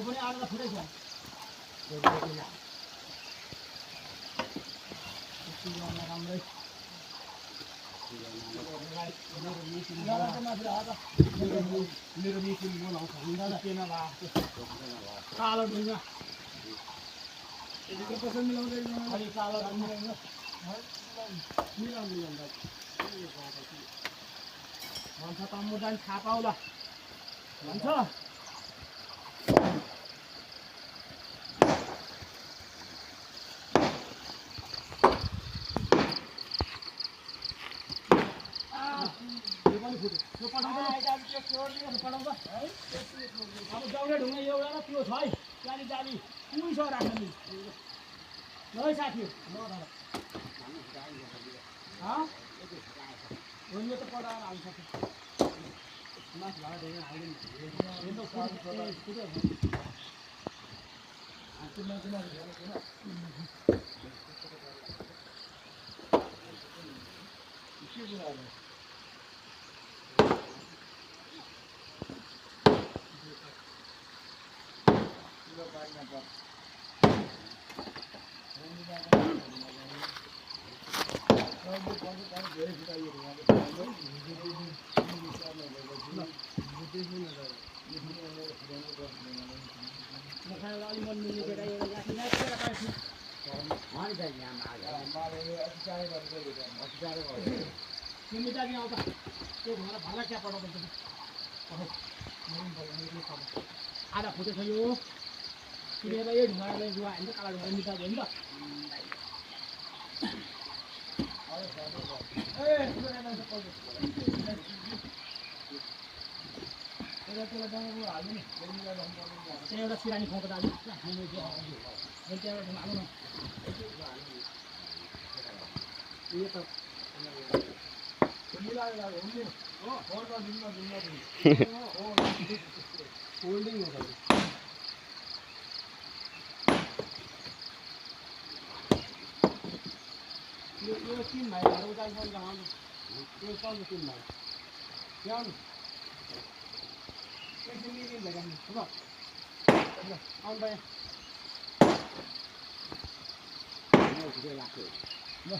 पनि आएर फुटै छ राम्रै मेरो मिटिङ बोलाउँछ केमा भएको कालो ढुङ्गा कसरी मिलाउँदैन अलि कालो मिलाउनु मिलाउनु भन्छ त म जान थाहा पाउला भन्छ अब जाउने ढुङ्गा एउटा र त्यो छ है जाली जाली कुन छ राख्नु ल है साथी हो यो त पढाएर आउँछ माथि भएर ढुङ्गा हाल्दैन आधा फुटेछ यो किनेर यो ढुङ्गाले जुवा हाल्छ काला ढुङ्गा निकाल्यो नि त एउटा सिरानी खुवाएको दाजु त्यहाँबाट हाल्नु न यो त होल्डिङ हो यो 3 भाइ उता आउनु यो 3 भाइ ल्याउनु एकछिन लिइदिनु भइराख्नु ल आउनु भयो ल